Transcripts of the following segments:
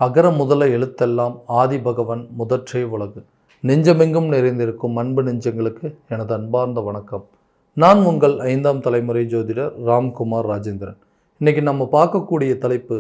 அகர முதல எழுத்தெல்லாம் ஆதிபகவன் முதற்றே உலகு. நெஞ்சமெங்கும் நிறைந்திருக்கும் அன்பு நெஞ்சங்களுக்கு எனது அன்பார்ந்த வணக்கம். நான் உங்கள் 5ஆம் தலைமுறை ஜோதிடர் ராம்குமார் ராஜேந்திரன். இன்றைக்கி நம்ம பார்க்கக்கூடிய தலைப்பு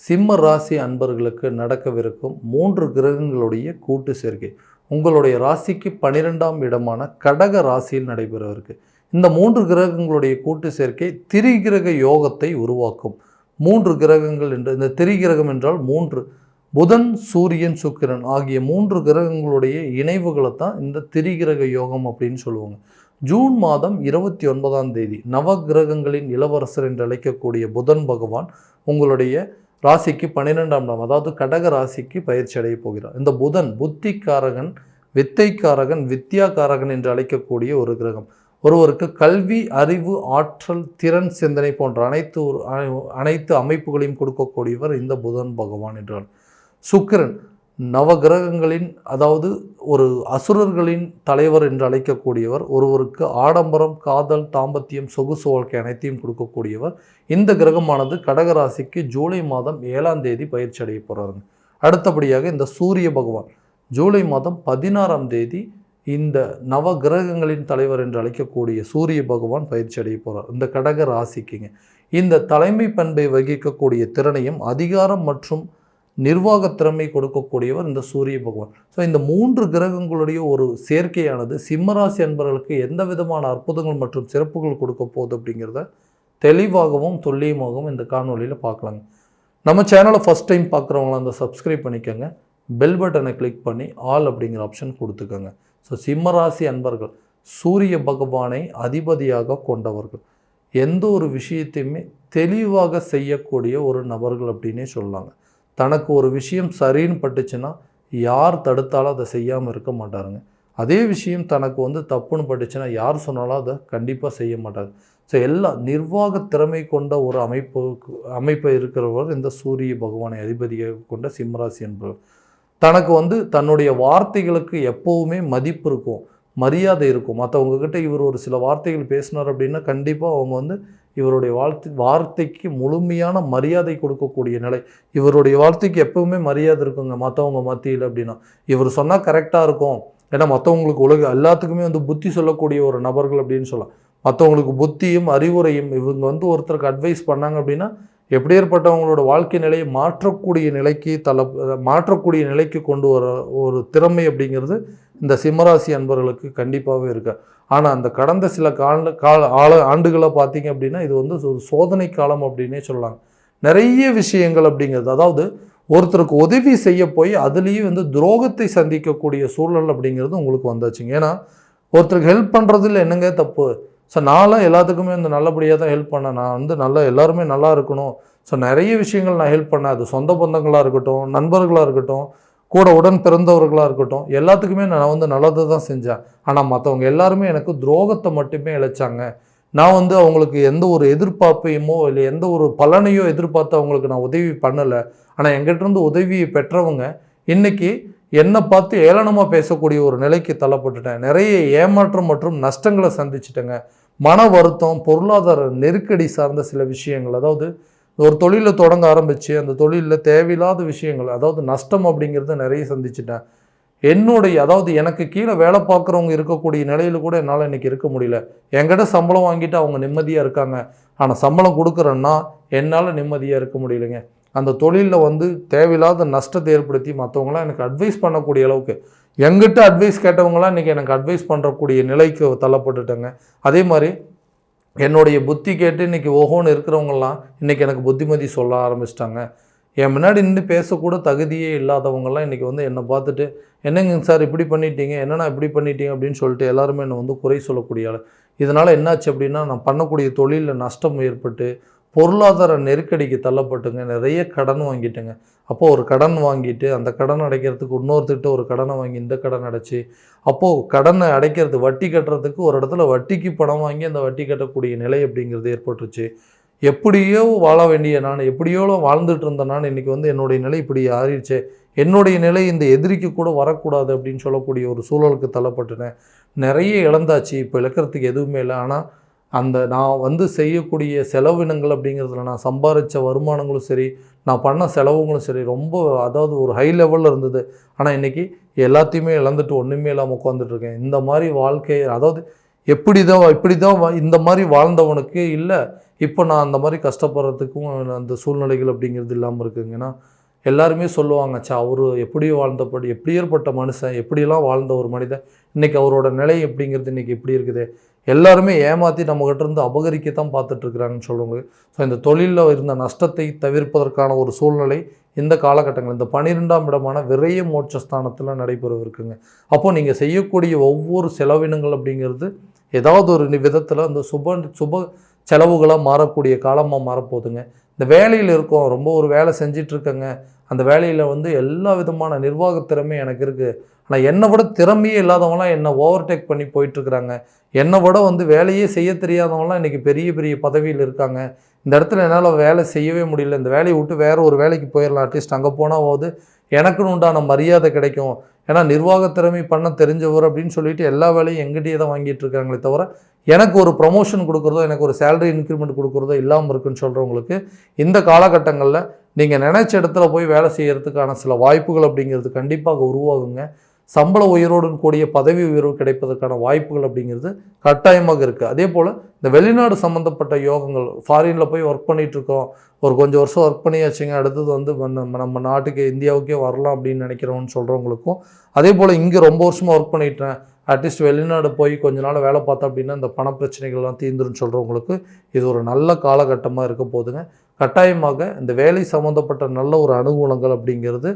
சிம்ம ராசி அன்பர்களுக்கு நடக்கவிருக்கும் 3 கிரகங்களுடைய கூட்டு சேர்க்கை. உங்களுடைய ராசிக்கு 12ஆம் இடமான கடக ராசியில் நடைபெறவிருக்கு. இந்த 3 கிரகங்களுடைய கூட்டு சேர்க்கை திரிகிரக யோகத்தை உருவாக்கும். 3 கிரகங்கள் என்று, இந்த திரிகிரகம் என்றால் 3, புதன், சூரியன், சுக்கிரன் ஆகிய 3 கிரகங்களுடைய இணைவுகளை தான் இந்த திரிகிரக யோகம் அப்படின்னு சொல்லுவாங்க. ஜூன் மாதம் 29ஆம் தேதி நவ கிரகங்களின் இளவரசர் என்று அழைக்கக்கூடிய புதன் பகவான் உங்களுடைய ராசிக்கு 12ஆம் இடம், அதாவது கடக ராசிக்கு பயிற்சி அடைய போகிறார். இந்த புதன் புத்திக்காரகன், வித்தைக்காரகன், வித்யாகாரகன் என்று அழைக்கக்கூடிய ஒரு கிரகம். ஒருவருக்கு கல்வி, அறிவு, ஆற்றல், திறன், சிந்தனை போன்ற அனைத்து அமைப்புகளையும் கொடுக்கக்கூடியவர் இந்த புதன் பகவான் என்றார். சுக்கிரன் நவகிரகங்களின், அதாவது ஒரு அசுரர்களின் தலைவர் என்று அழைக்கக்கூடியவர். ஒருவருக்கு ஆடம்பரம், காதல், தாம்பத்தியம், சொகுசு வாழ்க்கை அனைத்தையும் கொடுக்கக்கூடியவர். இந்த கிரகமானது கடகராசிக்கு ஜூலை மாதம் 7ஆம் தேதி பயிற்சி அடைய போகிறாருங்க. அடுத்தபடியாக இந்த சூரிய பகவான் ஜூலை மாதம் 16ஆம் தேதி இந்த நவ கிரகங்களின் தலைவர் என்று அழைக்கக்கூடிய சூரிய பகவான் பயிற்சி அடைய போகிறார் இந்த கடக ராசிக்குங்க. இந்த தலைமை பண்பை வகிக்கக்கூடிய திறனையும் அதிகாரம் மற்றும் நிர்வாக திறமை கொடுக்கக்கூடியவர் இந்த சூரிய பகவான். ஸோ இந்த 3 கிரகங்களுடைய ஒரு சேர்க்கையானது சிம்மராசி அன்பர்களுக்கு எந்த விதமான அற்புதங்கள் மற்றும் சிறப்புகள் கொடுக்க போகுது அப்படிங்கிறத தெளிவாகவும் துல்லியமாகவும் இந்த காணொலியில் பார்க்கலாங்க. நம்ம சேனலை ஃபஸ்ட் டைம் பார்க்குறவங்களாம் அந்த சப்ஸ்கிரைப் பண்ணிக்கோங்க, பெல் பட்டனை கிளிக் பண்ணி ஆல் அப்படிங்கிற ஆப்ஷன் கொடுத்துக்கோங்க. ஸோ சிம்மராசி அன்பர்கள் சூரிய பகவானை அதிபதியாக கொண்டவர்கள். எந்த ஒரு விஷயத்தையுமே தெளிவாக செய்யக்கூடிய ஒரு நபர்கள் அப்படின்னே சொல்லலாங்க. தனக்கு ஒரு விஷயம் சரின்னு பட்டுச்சுன்னா யார் தடுத்தாலும் அதை செய்யாமல் இருக்க மாட்டாருங்க. அதே விஷயம் தனக்கு தப்புன்னு பட்டுச்சுன்னா யார் சொன்னாலும் அதை கண்டிப்பாக செய்ய மாட்டார். ஸோ எல்லா நிர்வாக திறமை கொண்ட ஒரு அமைப்பை இருக்கிறவர் இந்த சூரிய பகவானை அதிபதியாக கொண்ட சிம்மராசி என்பவர். தனக்கு தன்னுடைய வார்த்தைகளுக்கு எப்போவுமே மதிப்பு இருக்கும், மரியாதை இருக்கும். மற்றவங்கக்கிட்ட இவர் ஒரு சில வார்த்தைகள் பேசினார் அப்படின்னா கண்டிப்பாக அவங்க இவருடைய வார்த்தைக்கு முழுமையான மரியாதை கொடுக்கக்கூடிய நிலை. இவருடைய வார்த்தைக்கு எப்பவுமே மரியாதை இருக்குங்க மற்றவங்க மத்தியில். அப்படின்னா இவர் சொன்னால் கரெக்டாக இருக்கும். ஏன்னா மற்றவங்களுக்கு எல்லாத்துக்குமே புத்தி சொல்லக்கூடிய ஒரு நபர்கள் அப்படின்னு சொல்லலாம். மற்றவங்களுக்கு புத்தியும் அறிவுரையும் இவங்க ஒருத்தருக்கு அட்வைஸ் பண்ணாங்க அப்படின்னா எப்படி ஏற்பட்டவங்களோட வாழ்க்கை நிலையை மாற்றக்கூடிய நிலைக்கு கொண்டு வர ஒரு திறமை அப்படிங்கிறது இந்த சிம்மராசி அன்பர்களுக்கு கண்டிப்பாகவே இருக்கு. ஆனால் அந்த கடந்த சில ஆண்டுகளை பார்த்தீங்க அப்படின்னா இது ஒரு சோதனை காலம் அப்படின்னே சொல்லலாம். நிறைய விஷயங்கள் அப்படிங்கிறது, அதாவது ஒருத்தருக்கு உதவி செய்ய போய் அதுலேயே துரோகத்தை சந்திக்கக்கூடிய சூழல் அப்படிங்கிறது உங்களுக்கு வந்தாச்சுங்க. ஏன்னா ஒருத்தருக்கு ஹெல்ப் பண்ணுறதுல என்னங்க தப்பு? ஸோ நான்லாம் எல்லாத்துக்குமே நல்லபடியாக தான் ஹெல்ப் பண்ணேன். நான் எல்லாருமே நல்லா இருக்கணும். ஸோ நிறைய விஷயங்கள் நான் ஹெல்ப் பண்ணேன். அது சொந்த பந்தங்களாக இருக்கட்டும், நண்பர்களாக இருக்கட்டும், கூட உடன் பிறந்தவர்களாக இருக்கட்டும், எல்லாத்துக்குமே நான் நல்லதை தான் செஞ்சேன். ஆனால் மற்றவங்க எல்லாருமே எனக்கு துரோகத்தை மட்டுமே இழைச்சாங்க. நான் அவங்களுக்கு எந்த ஒரு எதிர்பார்ப்பையுமோ இல்லை எந்த ஒரு பலனையோ எதிர்பார்த்து அவங்களுக்கு நான் உதவி பண்ணலை. ஆனால் எங்கிட்டேருந்து உதவியை பெற்றவங்க இன்றைக்கி என்னை பார்த்து ஏளனமாக பேசக்கூடிய ஒரு நிலைக்கு தள்ளப்பட்டுட்டேன். நிறைய ஏமாற்றம் மற்றும் நஷ்டங்களை சந்திச்சிட்டேங்க. மன வருத்தம், பொருளாதார நெருக்கடி சார்ந்த சில விஷயங்கள், அதாவது ஒரு தொழிலை தொடங்க ஆரம்பித்து அந்த தொழிலில் தேவையில்லாத விஷயங்கள், அதாவது நஷ்டம் அப்படிங்கிறத நிறைய சந்திச்சிட்டேன். அதாவது எனக்கு கீழே வேலை பார்க்குறவங்க இருக்கக்கூடிய நிலையில் கூட என்னால் இன்றைக்கி இருக்க முடியல. என்கிட்ட சம்பளம் வாங்கிட்டு அவங்க நிம்மதியாக இருக்காங்க. ஆனால் சம்பளம் கொடுக்குறேன்னா என்னால் நிம்மதியாக இருக்க முடியலைங்க. அந்த தொழிலில் தேவையில்லாத நஷ்டத்தை ஏற்படுத்தி மற்றவங்களாம் எனக்கு அட்வைஸ் பண்ணக்கூடிய அளவுக்கு, எங்கிட்ட அட்வைஸ் கேட்டவங்களாம் இன்றைக்கி எனக்கு அட்வைஸ் பண்ணக்கூடிய நிலைக்கு தள்ளப்பட்டுட்டேங்க. அதே மாதிரி என்னுடைய புத்தி கேட்டு இன்றைக்கி ஓஹோன்னு இருக்கிறவங்கலாம் இன்றைக்கி எனக்கு புத்திமதி சொல்ல ஆரம்பிச்சிட்டாங்க. என் முன்னாடி நின்று பேசக்கூட தகுதியே இல்லாதவங்கலாம் இன்றைக்கி என்னை பார்த்துட்டு என்னங்க சார் இப்படி பண்ணிட்டீங்க, என்னென்னா இப்படி பண்ணிட்டீங்க அப்படின்னு சொல்லிட்டு எல்லாருமே என்னை குறை சொல்லக்கூடிய ஆள். இதனால் என்னாச்சு அப்படின்னா நான் பண்ணக்கூடிய தொழிலில் நஷ்டம் ஏற்பட்டு பொருளாதார நெருக்கடிக்கு தள்ளப்பட்டுங்க. நிறைய கடன் வாங்கிட்டேங்க. அப்போது ஒரு கடன் வாங்கிட்டு அந்த கடன் அடைக்கிறதுக்கு இன்னொருத்திட்ட ஒரு கடனை வாங்கி இந்த கடன் அடைச்சி, அப்போது கடனை அடைக்கிறது வட்டி கட்டுறதுக்கு ஒரு இடத்துல வட்டிக்கு பணம் வாங்கி அந்த வட்டி கட்டக்கூடிய நிலை அப்படிங்கிறது ஏற்பட்டுருச்சு. எப்படியோ வாழ வேண்டிய நான், எப்படியோ வாழ்ந்துட்டு இருந்த நான் இன்றைக்கி என்னுடைய நிலை இப்படி ஆறிடுச்சு. என்னுடைய நிலை இந்த எதிரிக்கு கூட வரக்கூடாது அப்படின்னு சொல்லக்கூடிய ஒரு சூழலுக்கு தள்ளப்பட்டுனேன். நிறைய இழந்தாச்சு. இப்போ இழக்கிறதுக்கு எதுவுமே இல்லை. ஆனால் நான் வந்து செய்யக்கூடிய செலவினங்கள் அப்படிங்கிறதுல நான் சம்பாதிச்ச வருமானங்களும் சரி, நான் பண்ண செலவுங்களும் சரி ரொம்ப அதாவது ஒரு ஹை லெவலில் இருந்தது. ஆனால் இன்றைக்கி எல்லாத்தையுமே இழந்துட்டு ஒன்றுமே இல்லாமல் உட்காந்துட்ருக்கேன். இந்த மாதிரி வாழ்க்கையை அதாவது இப்படி தான் இந்த மாதிரி வாழ்ந்தவனுக்கு இல்லை இப்போ நான் அந்த மாதிரி கஷ்டப்படுறதுக்கும் அந்த சூழ்நிலைகள் அப்படிங்கிறது இல்லாமல் இருக்குங்க. ஏன்னா எல்லாருமே சொல்லுவாங்க, அவர் எப்படியோ எப்படியேற்பட்ட மனுஷன், எப்படியெல்லாம் வாழ்ந்த ஒரு மனிதன், இன்றைக்கி அவரோட நிலை அப்படிங்கிறது இன்றைக்கி எப்படி இருக்குது, எல்லாருமே ஏமாற்றி நம்மகிட்ட இருந்து அபகரிக்கத்தான் பார்த்துட்ருக்குறாங்கன்னு சொல்லுவாங்க. ஸோ இந்த தொழிலில் இருந்த நஷ்டத்தை தவிர்ப்பதற்கான ஒரு சூழ்நிலை இந்த காலகட்டங்கள் இந்த 12ஆம் இடமான விரைய மோட்சஸ்தானத்தில் நடைபெறவிருக்குங்க. அப்போது நீங்கள் செய்யக்கூடிய ஒவ்வொரு செலவினங்கள் அப்படிங்கிறது ஏதாவது ஒரு விதத்தில் அந்த சுப செலவுகளாக மாறக்கூடிய காலமாக மாறப்போகுதுங்க. இந்த வேலையில் இருக்கோம், ரொம்ப ஒரு வேலை செஞ்சிட்ருக்கேங்க, அந்த வேலையில் வந்து எல்லா விதமான நிர்வாகத்திறமை எனக்கு இருக்குது, ஆனால் என்னை விட திறமையே இல்லாதவங்களாம் என்னை ஓவர்டேக் பண்ணி போயிட்டுருக்குறாங்க, என்னை விட வந்து வேலையே செய்ய தெரியாதவங்களாம் இன்றைக்கி பெரிய பெரிய பதவியில் இருக்காங்க, இந்த இடத்துல என்னால் வேலை செய்யவே முடியல, இந்த வேலையை விட்டு வேறு ஒரு வேலைக்கு போயிடலாம், அட்லீஸ்ட் அங்கே போனால் போது எனக்குன்னு உண்டான மரியாதை கிடைக்கும், ஏன்னா நிர்வாகத்திறமை பண்ண தெரிஞ்சவர் அப்படின்னு சொல்லிட்டு எல்லா வேலையும் எங்கிட்டே தான் வாங்கிட்டு இருக்காங்களே தவிர எனக்கு ஒரு ப்ரொமோஷன் கொடுக்குறதோ எனக்கு ஒரு சேலரி இன்க்ரிமெண்ட் கொடுக்குறதோ இல்லாமல் இருக்குன்னு சொல்கிறவங்களுக்கு இந்த காலகட்டங்களில் நீங்கள் நினச்ச இடத்துல போய் வேலை செய்கிறதுக்கான சில வாய்ப்புகள் அப்படிங்கிறது கண்டிப்பாக உருவாகுங்க. சம்பள உயர்வுடன் கூடிய பதவி உயர்வு கிடைப்பதற்கான வாய்ப்புகள் அப்படிங்கிறது கட்டாயமாக இருக்குது. அதே போல் இந்த வெளிநாடு சம்மந்தப்பட்ட யோகங்கள், ஃபாரினில் போய் ஒர்க் பண்ணிகிட்ருக்கோம், ஒரு கொஞ்சம் வருஷம் ஒர்க் பண்ணியாச்சுங்க, அடுத்தது வந்து நம்ம நாட்டுக்கு இந்தியாவுக்கே வரலாம் அப்படின்னு நினைக்கிறோன்னு சொல்கிறவங்களுக்கும், அதே போல் இங்கே ரொம்ப வருஷமாக ஒர்க் பண்ணிட்டேன், அட்லீஸ்ட் வெளிநாடு போய் கொஞ்ச நாள் வேலை பார்த்தா அப்படின்னா இந்த பண பிரச்சனைகள்லாம் தீர்ந்துருன்னு சொல்கிறவங்களுக்கு இது ஒரு நல்ல காலகட்டமாக இருக்க போதுங்க. கட்டாயமாக இந்த வேலை சம்மந்தப்பட்ட நல்ல ஒரு அனுகூலங்கள் அப்படிங்கிறது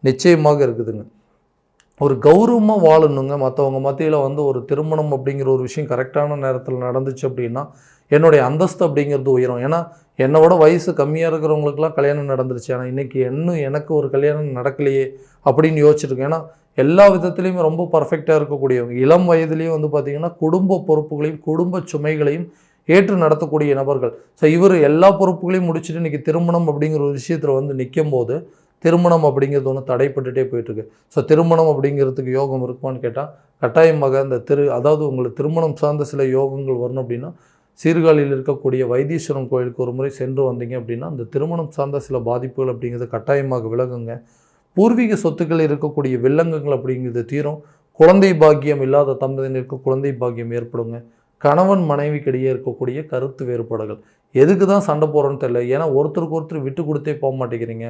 நிச்சயமாக இருக்குதுங்க. ஒரு கௌரவமாக வாழணுங்க. மற்றவங்க மத்தியில் வந்து ஒரு திருமணம் அப்படிங்கிற ஒரு விஷயம் கரெக்டான நேரத்தில் நடந்துச்சு அப்படின்னா என்னுடைய அந்தஸ்து அப்படிங்கிறது உயரும். ஏன்னா என்னோட வயசு கம்மியாக இருக்கிறவங்களுக்குலாம் கல்யாணம் நடந்துருச்சு, ஆனால் இன்றைக்கி எனக்கு ஒரு கல்யாணம் நடக்கலையே அப்படின்னு யோசிச்சுருக்கேன். ஏன்னா எல்லா விதத்துலேயுமே ரொம்ப பர்ஃபெக்டாக இருக்கக்கூடியவங்க, இளம் வயதுலேயும் வந்து பார்த்திங்கன்னா குடும்ப பொறுப்புகளையும் குடும்ப சுமைகளையும் ஏற்று நடத்தக்கூடிய நபர்கள். ஸோ இவர் எல்லா பொறுப்புகளையும் முடிச்சுட்டு இன்றைக்கி திருமணம் அப்படிங்கிற ஒரு விஷயத்தில் வந்து நிற்கும் போது திருமணம் அப்படிங்கிறது ஒன்று தடைப்பட்டுகிட்டே போயிட்டுருக்கு. ஸோ திருமணம் அப்படிங்கிறதுக்கு யோகம் இருக்குமான்னு கேட்டால் கட்டாயமாக இந்த அதாவது உங்களுக்கு திருமணம் சார்ந்த சில யோகங்கள் வரணும் அப்படின்னா சீர்காழியில் இருக்கக்கூடிய வைத்தீஸ்வரன் கோயிலுக்கு ஒரு முறை சென்று வந்தீங்க அப்படின்னா அந்த திருமணம் சார்ந்த சில பாதிப்புகள் அப்படிங்கிறது கட்டாயமாக விலகுங்க. பூர்வீக சொத்துக்கள் இருக்கக்கூடிய வில்லங்கங்கள் அப்படிங்கிறது தீரும். குழந்தை பாக்கியம் இல்லாத தம்பதியினருக்கு குழந்தை பாக்கியம் ஏற்படுங்க. கணவன் மனைவிக்கிடையே இருக்கக்கூடிய கருத்து வேறுபாடுகள், எதுக்கு தான் சண்டை போடுறோன்னு தெரியல, ஏன்னா ஒருத்தருக்கு ஒருத்தர் விட்டு கொடுத்தே போக மாட்டேங்கிறீங்க.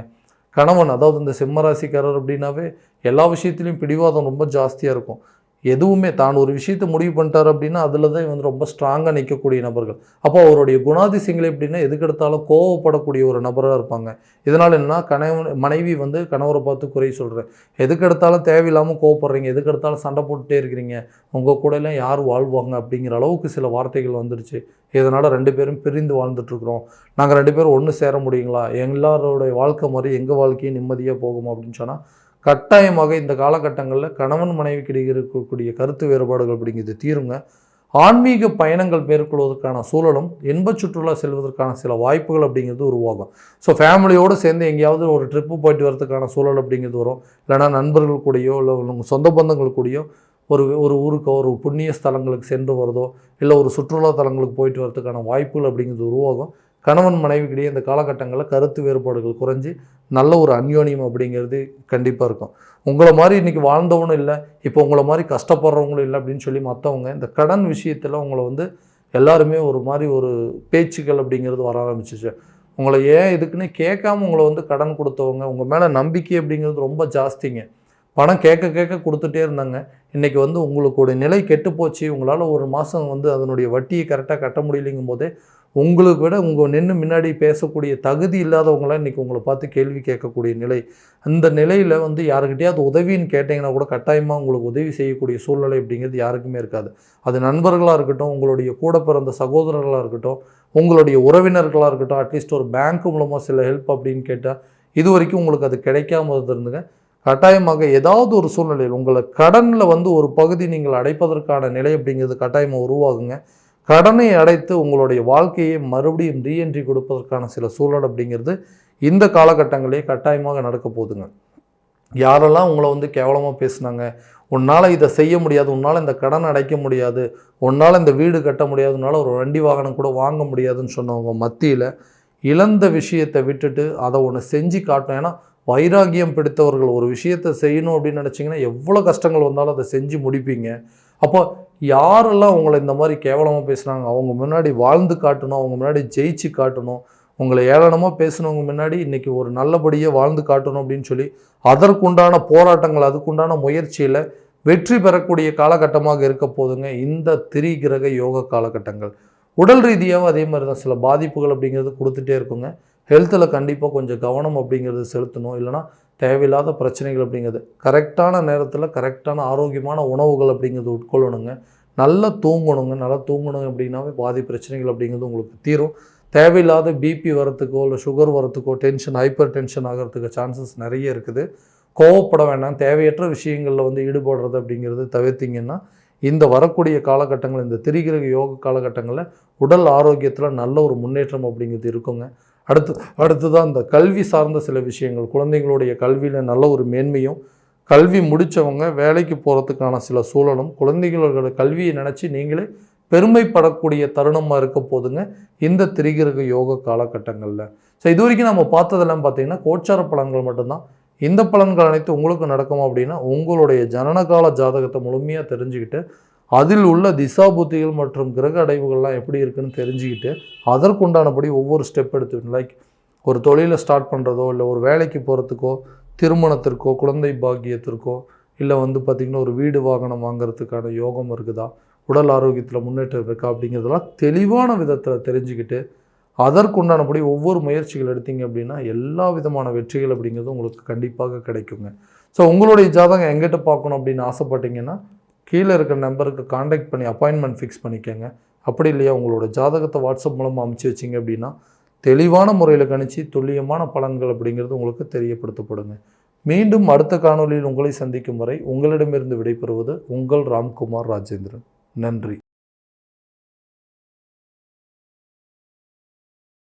கணவன் அதாவது இந்த சிம்மராசிக்காரர் அப்படின்னாவே எல்லா விஷயத்துலையும் பிடிவாதம் ரொம்ப ஜாஸ்தியாக இருக்கும். எதுவுமே தான் ஒரு விஷயத்தை முடிவு பண்ணிட்டார் அப்படின்னா அதில் தான் வந்து ரொம்ப ஸ்ட்ராங்காக நிற்கக்கூடிய நபர்கள். அப்போ அவருடைய குணாதிசயங்கள் எப்படின்னா எதுக்கெடுத்தாலும் கோவப்படக்கூடிய ஒரு நபராக இருப்பாங்க. இதனால் என்னன்னா மனைவி வந்து கணவரை பார்த்து குறை சொல்கிறேன், எதுக்கெடுத்தாலும் தேவையில்லாமல் கோவப்படுறீங்க, எதுக்கெடுத்தாலும் சண்டை போட்டுகிட்டே இருக்கிறீங்க, உங்கள் கூடலாம் யார் வாழ்வாங்க அப்படிங்கிற அளவுக்கு சில வார்த்தைகள் வந்துருச்சு. இதனால் 2 பேரும் பிரிந்து வாழ்ந்துட்டுருக்குறோம், நாங்கள் 2 பேரும் ஒன்று சேர முடியுங்களா, எல்லாரோடைய வாழ்க்கை மாதிரி எங்கள் வாழ்க்கையும் நிம்மதியாக போகுமா அப்படின்னு சொன்னால் கட்டாயமாக இந்த காலகட்டங்களில் கணவன் மனைவிக்கிடையே இருக்கக்கூடிய கருத்து வேறுபாடுகள் அப்படிங்கிறது தீருங்க. ஆன்மீக பயணங்கள் மேற்கொள்வதற்கான சூழலும் இன்ப சுற்றுலா செல்வதற்கான சில வாய்ப்புகள் அப்படிங்கிறது உருவாகும். ஸோ ஃபேமிலியோடு சேர்ந்து எங்கேயாவது ஒரு ட்ரிப்பு போயிட்டு வரதுக்கான சூழல் அப்படிங்கிறது வரும். இல்லைனா நண்பர்கள் கூடயோ இல்லை உங்கள் சொந்த பந்தங்கள் கூடயோ ஒரு ஊருக்கு ஒரு புண்ணிய ஸ்தலங்களுக்கு சென்று வரதோ இல்லை ஒரு சுற்றுலா தலங்களுக்கு போயிட்டு வரதுக்கான வாய்ப்புகள் அப்படிங்கிறது உருவாகும். கணவன் மனைவிக்கிடையே இந்த காலகட்டங்களில் கருத்து வேறுபாடுகள் குறைஞ்சி நல்ல ஒரு அந்யோன்யம் அப்படிங்கிறது கண்டிப்பாக இருக்கும். உங்களை மாதிரி இன்றைக்கி வாழ்ந்தவனும் இல்லை, இப்போ உங்களை மாதிரி கஷ்டப்படுறவங்களும் இல்லை அப்படின்னு சொல்லி மற்றவங்க இந்த கடன் விஷயத்தில் உங்களை வந்து எல்லாருமே ஒரு மாதிரி ஒரு பேச்சுக்கள் அப்படிங்கிறது வர ஆரம்பிச்சிச்சு. உங்களை ஏன் இதுக்குன்னு கேட்காம உங்களை வந்து கடன் கொடுத்தவங்க, உங்கள் மேலே நம்பிக்கை அப்படிங்கிறது ரொம்ப ஜாஸ்திங்க. பணம் கேட்க கொடுத்துட்டே இருந்தாங்க. இன்றைக்கி வந்து உங்களுடைய நிலை கெட்டு போச்சு, உங்களால் ஒரு மாதம் வந்து அதனுடைய வட்டியை கரெக்டாக கட்ட முடியலைங்கும் போதே உங்களுக்கு விட நின்று முன்னாடி பேசக்கூடிய தகுதி இல்லாதவங்களாம் இன்றைக்கி உங்களை பார்த்து கேள்வி கேட்கக்கூடிய நிலை. அந்த நிலையில் வந்து யாருக்கிட்டையாவது உதவின்னு கேட்டிங்கன்னா கூட கட்டாயமாக உங்களுக்கு உதவி செய்யக்கூடிய சூழ்நிலை அப்படிங்கிறது யாருக்குமே இருக்காது. அது நண்பர்களாக இருக்கட்டும், உங்களுடைய கூட பிறந்த சகோதரர்களாக இருக்கட்டும், உங்களுடைய உறவினர்களாக இருக்கட்டும், அட்லீஸ்ட் ஒரு பேங்க் மூலமாக சில ஹெல்ப் அப்படின்னு கேட்டால் இது வரைக்கும் உங்களுக்கு அது கிடைக்காம இருந்துங்க. கட்டாயமாக ஏதாவது ஒரு சூழ்நிலையில் உங்களை கடனில் வந்து ஒரு பகுதி நீங்கள் அடைப்பதற்கான நிலை அப்படிங்கிறது கட்டாயமாக உருவாகுங்க. கடனை அடைத்து உங்களுடைய வாழ்க்கையை மறுபடியும் ரீஎன்ட்ரி கொடுப்பதற்கான சில சூழல் அப்படிங்கிறது இந்த காலகட்டங்களே கட்டாயமாக நடக்க போகுதுங்க. யாரெல்லாம் உங்களை வந்து கேவலமாக பேசுனாங்க, உன்னால் இதை செய்ய முடியாது, உன்னால் இந்த கடன் அடைக்க முடியாது, உன்னால் இந்த வீடு கட்ட முடியாது, உன்னால் ஒரு வண்டி வாகனம் கூட வாங்க முடியாதுன்னு சொன்னவங்க மத்தியில் இழந்த விஷயத்தை விட்டுட்டு அதை ஒன்று செஞ்சு காட்டணும். ஏன்னா வைராகியம் பிடித்தவர்கள் ஒரு விஷயத்தை செய்யணும் அப்படின்னு நினச்சிங்கன்னா எவ்வளோ கஷ்டங்கள் வந்தாலும் அதை செஞ்சு முடிப்பீங்க. அப்போ யாரெல்லாம் உங்களை இந்த மாதிரி கேவலமாக பேசுகிறாங்க அவங்க முன்னாடி வாழ்ந்து காட்டணும், அவங்க முன்னாடி ஜெயிச்சு காட்டணும், உங்களை ஏளனமாக பேசுனவங்க முன்னாடி இன்றைக்கி ஒரு நல்லபடியாக வாழ்ந்து காட்டணும் அப்படின்னு சொல்லி அதற்குண்டான போராட்டங்கள், அதுக்குண்டான முயற்சியில் வெற்றி பெறக்கூடிய காலகட்டமாக இருக்க போதுங்க இந்த திரிகிரக யோக காலகட்டங்கள். உடல் ரீதியாகவும் அதே மாதிரி தான் சில பாதிப்புகள் அப்படிங்கிறது கொடுத்துட்டே இருக்குங்க. ஹெல்த்தில் கண்டிப்பாக கொஞ்சம் கவனம் அப்படிங்கிறது செலுத்தணும். இல்லைனா தேவையில்லாத பிரச்சனைகள் அப்படிங்கிறது கரெக்டான நேரத்தில் கரெக்டான ஆரோக்கியமான உணவுகள் அப்படிங்கிறது உட்கொள்ளணுங்க. நல்லா தூங்கணுங்க. நல்லா தூங்கணும் அப்படின்னாவே பாதி பிரச்சனைகள் அப்படிங்கிறது உங்களுக்கு தீரும். தேவையில்லாத பிபி வரத்துக்கோ இல்லை சுகர் வரத்துக்கோ ஹைப்பர் டென்ஷன் ஆகிறதுக்கு சான்சஸ் நிறைய இருக்குது. கோவப்பட வேண்டாம். தேவையற்ற விஷயங்களில் ஈடுபடுறது அப்படிங்கிறது தவிர்த்திங்கன்னா இந்த வரக்கூடிய காலகட்டங்கள், இந்த திரிகிரக யோக காலகட்டங்களில் உடல் ஆரோக்கியத்தில் நல்ல ஒரு முன்னேற்றம் அப்படிங்கிறது இருக்குங்க. அடுத்ததான் இந்த கல்வி சார்ந்த சில விஷயங்கள், குழந்தைங்களுடைய கல்வியில் நல்ல ஒரு மேன்மையும், கல்வி முடித்தவங்க வேலைக்கு போகிறதுக்கான சில சூழலும், குழந்தைகளோட கல்வியை நினச்சி நீங்களே பெருமைப்படக்கூடிய தருணமாக இருக்க போதுங்க இந்த திரிகிரக யோக காலகட்டங்களில். ஸோ இது வரைக்கும் நம்ம பார்த்ததெல்லாம் பார்த்தீங்கன்னா கோச்சார பலன்கள் மட்டும்தான். இந்த பலன்கள் அனைத்து உங்களுக்கு நடக்குமா அப்படின்னா உங்களுடைய ஜனனகால ஜாதகத்தை முழுமையாக தெரிஞ்சுக்கிட்டு அதில் உள்ள திசாபுத்திகள் மற்றும் கிரக அடைவுகள்லாம் எப்படி இருக்குன்னு தெரிஞ்சுக்கிட்டு அதற்குண்டானபடி ஒவ்வொரு ஸ்டெப் எடுத்துக்கணும். லைக் ஒரு தொழிலை ஸ்டார்ட் பண்ணுறதோ இல்லை ஒரு வேலைக்கு போகிறதுக்கோ திருமணத்திற்கோ குழந்தை பாக்கியத்திற்கோ இல்லை பார்த்திங்கன்னா ஒரு வீடு வாகனம் வாங்கிறதுக்கான யோகம் இருக்குதா, உடல் ஆரோக்கியத்தில் முன்னேற்றம் இருக்கா அப்படிங்கிறதெல்லாம் தெளிவான விதத்தில் தெரிஞ்சுக்கிட்டு அதற்குண்டானபடி ஒவ்வொரு முயற்சிகள் எடுத்தீங்க அப்படின்னா எல்லா விதமான வெற்றிகள் அப்படிங்கிறது உங்களுக்கு கண்டிப்பாக கிடைக்குங்க. ஸோ உங்களுடைய ஜாதகம் எங்கிட்ட பார்க்கணும் அப்படின்னு ஆசைப்பட்டீங்கன்னா கீழே இருக்கிற நம்பருக்கு காண்டாக்ட் பண்ணி அப்பாயின்மெண்ட் ஃபிக்ஸ் பண்ணிக்கோங்க. அப்படி இல்லையா உங்களோட ஜாதகத்தை வாட்ஸ்அப் மூலமாக அமுச்சு வச்சிங்க அப்படின்னா தெளிவான முறையில் கணிச்சு துல்லியமான பலன்கள் அப்படிங்கிறது உங்களுக்கு தெரியப்படுத்தப்படுங்க. மீண்டும் அடுத்த காணொலியில் உங்களை சந்திக்கும் வரை உங்களிடமிருந்து விடைபெறுவது உங்கள் ராம்குமார் ராஜேந்திரன். நன்றி.